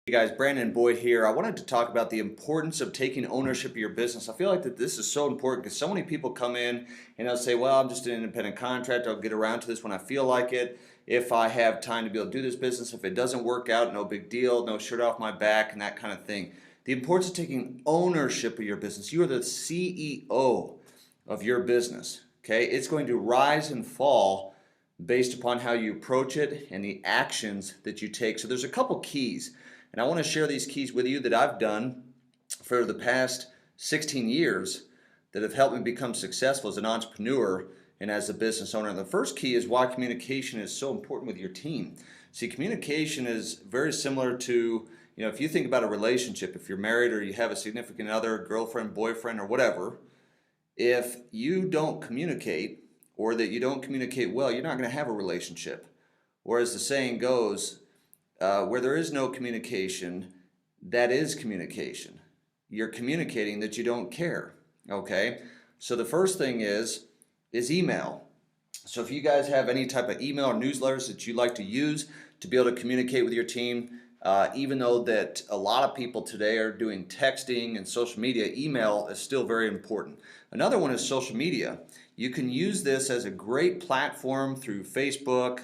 Hey guys, Brandon Boyd here. I wanted to talk about the importance of taking ownership of your business. I feel like that this is so important because so many people come in and they'll say, well, I'm just an independent contractor. I'll get around to this when I feel like it. If I have time to be able to do this business, if it doesn't work out, no big deal, no shirt off my back and that kind of thing. The importance of taking ownership of your business. You are the CEO of your business. Okay, it's going to rise and fall based upon how you approach it and the actions that you take. So there's a couple keys. And I want to share these keys with you that I've done for the past 16 years that have helped me become successful as an entrepreneur and as a business owner. And the first key is why communication is so important with your team. See, communication is very similar to, if you think about a relationship, if you're married or you have a significant other, girlfriend, boyfriend, or whatever, if you don't communicate or that you don't communicate well, you're not going to have a relationship. Or as the saying goes, where there is no communication, that is communication. You're communicating that you don't care. Okay, so the first thing is email. So if you guys have any type of email or newsletters that you like to use to be able to communicate with your team, even though that a lot of people today are doing texting and social media, email is still very important. Another one is social media. You can use this as a great platform through Facebook,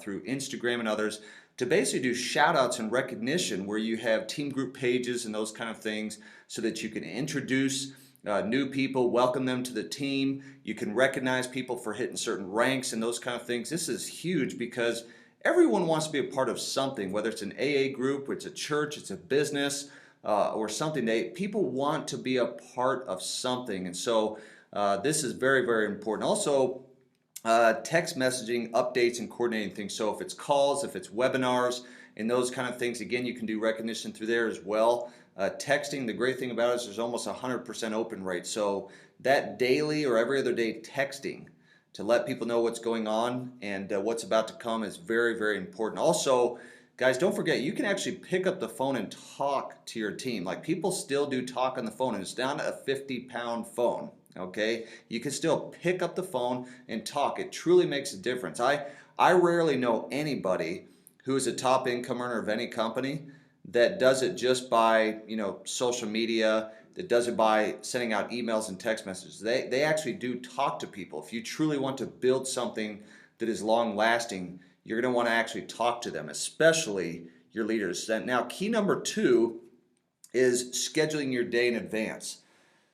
through Instagram and others to basically do shout outs and recognition where you have team group pages and those kind of things so that you can introduce new people, welcome them to the team. You can recognize people for hitting certain ranks and those kind of things. This is huge because everyone wants to be a part of something, whether it's an AA group, it's a church, it's a business, or something. People want to be a part of something. And so this is very, very important. Also, text messaging, updates, and coordinating things. So if it's calls, if it's webinars, and those kind of things, again, you can do recognition through there as well. Texting, the great thing about it is there's almost 100% open rate. So that daily or every other day texting to let people know what's going on and what's about to come is very, very important. Also, guys, don't forget, you can actually pick up the phone and talk to your team. Like, people still do talk on the phone, and it's down to a 50-pound phone. Okay, you can still pick up the phone and talk. It truly makes a difference. I rarely know anybody who is a top income earner of any company that does it just by social media, that does it by sending out emails and text messages. They actually do talk to people. If you truly want to build something that is long lasting, you're going to want to actually talk to them, especially your leaders. Now, key number 2 is scheduling your day in advance.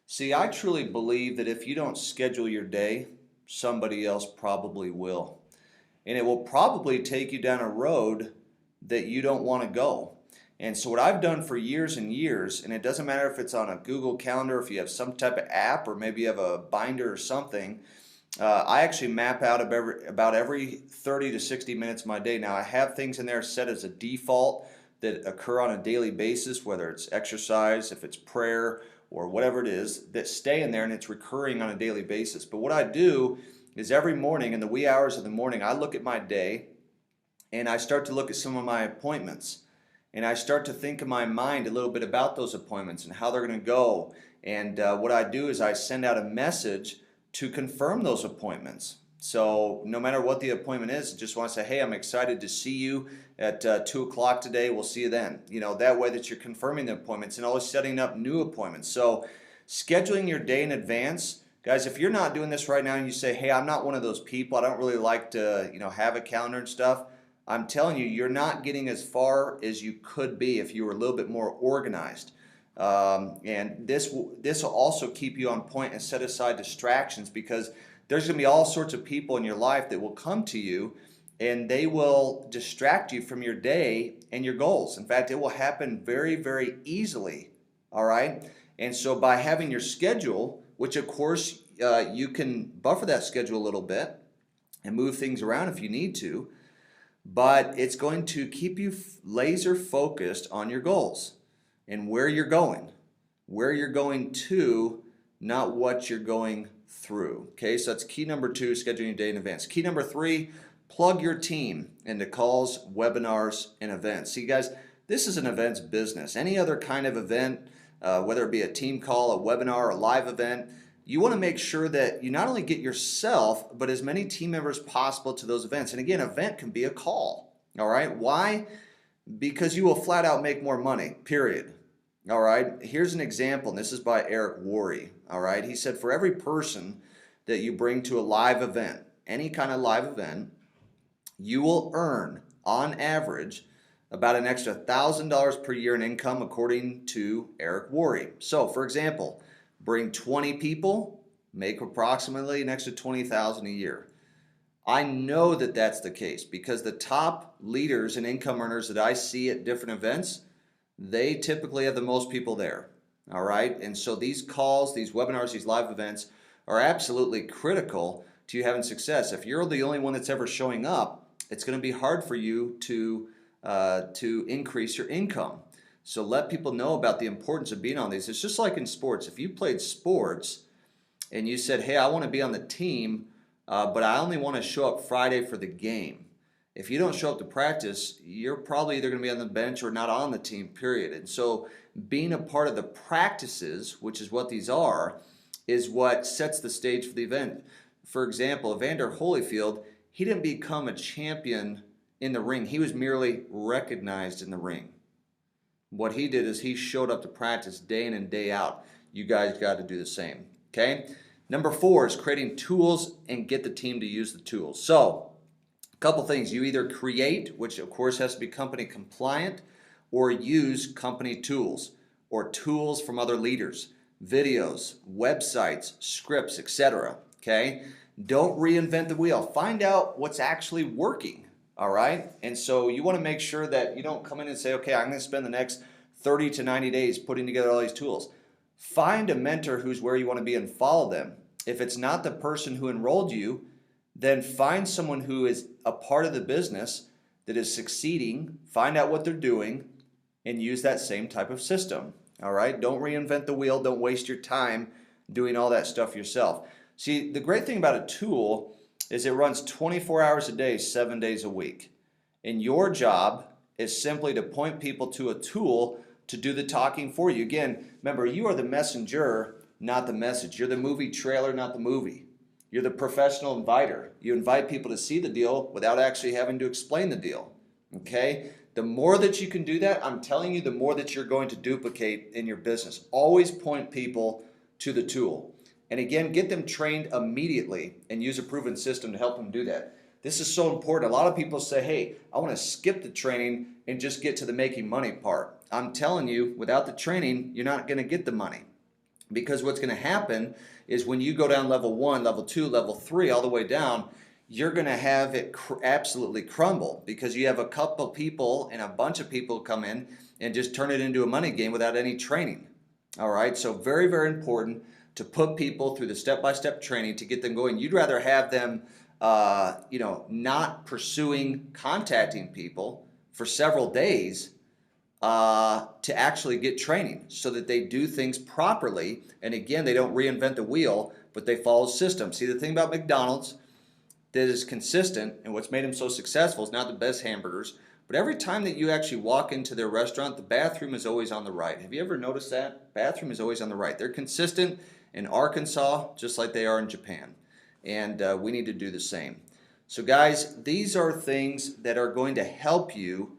See, I truly believe that if you don't schedule your day, somebody else probably will. And it will probably take you down a road that you don't want to go. And so what I've done for years and years, and it doesn't matter if it's on a Google Calendar, if you have some type of app, or maybe you have a binder or something, I actually map out about every 30 to 60 minutes of my day. Now, I have things in there set as a default that occur on a daily basis, whether it's exercise, if it's prayer, or whatever it is, that stay in there and it's recurring on a daily basis. But what I do is every morning in the wee hours of the morning, I look at my day and I start to look at some of my appointments. And I start to think in my mind a little bit about those appointments and how they're going to go. And what I do is I send out a message to confirm those appointments. So no matter what the appointment is, I just want to say, hey, I'm excited to see you at 2 o'clock today. We'll see you then. That way that you're confirming the appointments and always setting up new appointments. So scheduling your day in advance. Guys, if you're not doing this right now and you say, hey, I'm not one of those people, I don't really like to have a calendar and stuff, I'm telling you, you're not getting as far as you could be if you were a little bit more organized. And this will also keep you on point and set aside distractions, because there's going to be all sorts of people in your life that will come to you and they will distract you from your day and your goals. In fact, it will happen very, very easily. All right. And so by having your schedule, which of course you can buffer that schedule a little bit and move things around if you need to, but it's going to keep you laser focused on your goals and where you're going to, not what you're going through. Okay, so that's key number 2, scheduling your day in advance. Key number 3, plug your team into calls, webinars, and events. See, guys, this is an events business. Any other kind of event, whether it be a team call, a webinar, a live event, you want to make sure that you not only get yourself, but as many team members possible to those events. And again, event can be a call. All right, why? because you will flat out make more money, period. All right, here's an example, and this is by Eric Worre. All right, he said, for every person that you bring to a live event, any kind of live event, you will earn, on average, about an extra $1,000 per year in income, according to Eric Worre. So, for example, bring 20 people, make approximately an extra $20,000 a year. I know that that's the case because the top leaders and income earners that I see at different events, they typically have the most people there. All right, and so these calls, these webinars, these live events are absolutely critical to you having success. If you're the only one that's ever showing up, it's going to be hard for you to increase your income. So let people know about the importance of being on these. It's just like in sports. If you played sports and you said, hey, I want to be on the team, but I only want to show up Friday for the game. If you don't show up to practice, you're probably either going to be on the bench or not on the team, period. And so being a part of the practices, which is what these are, is what sets the stage for the event. For example, Evander Holyfield, he didn't become a champion in the ring. He was merely recognized in the ring. What he did is he showed up to practice day in and day out. You guys got to do the same, okay? Number 4 is creating tools and get the team to use the tools. So, a couple things. You either create, which of course has to be company compliant, or use company tools or tools from other leaders, videos, websites, scripts, etc. Okay? Don't reinvent the wheel. Find out what's actually working, all right? And so you want to make sure that you don't come in and say, okay, I'm going to spend the next 30 to 90 days putting together all these tools. Find a mentor who's where you want to be and follow them. If it's not the person who enrolled you, then find someone who is a part of the business that is succeeding, find out what they're doing, and use that same type of system. All right? Don't reinvent the wheel. Don't waste your time doing all that stuff yourself. See, the great thing about a tool is it runs 24 hours a day, 7 days a week. And your job is simply to point people to a tool to do the talking for you. Again, remember, you are the messenger, not the message. You're the movie trailer, not the movie. You're the professional inviter. You invite people to see the deal without actually having to explain the deal. Okay? The more that you can do that, I'm telling you, the more that you're going to duplicate in your business. Always point people to the tool. And again, get them trained immediately and use a proven system to help them do that. This is so important. A lot of people say, hey, I want to skip the training and just get to the making money part. I'm telling you, without the training, you're not going to get the money. Because what's going to happen is when you go down level 1, level 2, level 3, all the way down, you're going to have it absolutely crumble because you have a couple people and a bunch of people come in and just turn it into a money game without any training. All right, so very, very important to put people through the step-by-step training to get them going. You'd rather have them, not pursuing contacting people for several days to actually get training so that they do things properly. And again, they don't reinvent the wheel, but they follow systems. See, the thing about McDonald's that is consistent and what's made them so successful is not the best hamburgers, but every time that you actually walk into their restaurant, the bathroom is always on the right. Have you ever noticed that? Bathroom is always on the right. They're consistent in Arkansas just like they are in Japan. And we need to do the same. So guys, these are things that are going to help you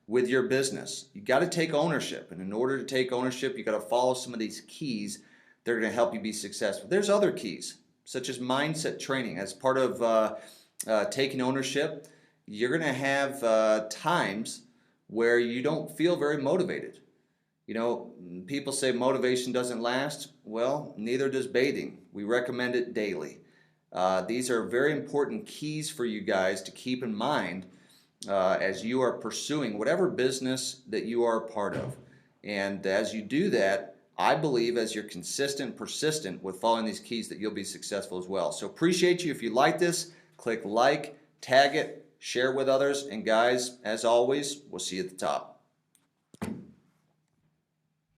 with your business. You got to take ownership, and in order to take ownership, you got to follow some of these keys that are going to help you be successful. There's other keys, such as mindset training. As part of taking ownership, you're going to have times where you don't feel very motivated. You know, people say motivation doesn't last. Well, neither does bathing. We recommend it daily. These are very important keys for you guys to keep in mind as you are pursuing whatever business that you are a part of. And as you do that, I believe as you're consistent, persistent with following these keys that you'll be successful as well. So appreciate you. If you like this, click like, tag it, share with others. And guys, as always, we'll see you at the top.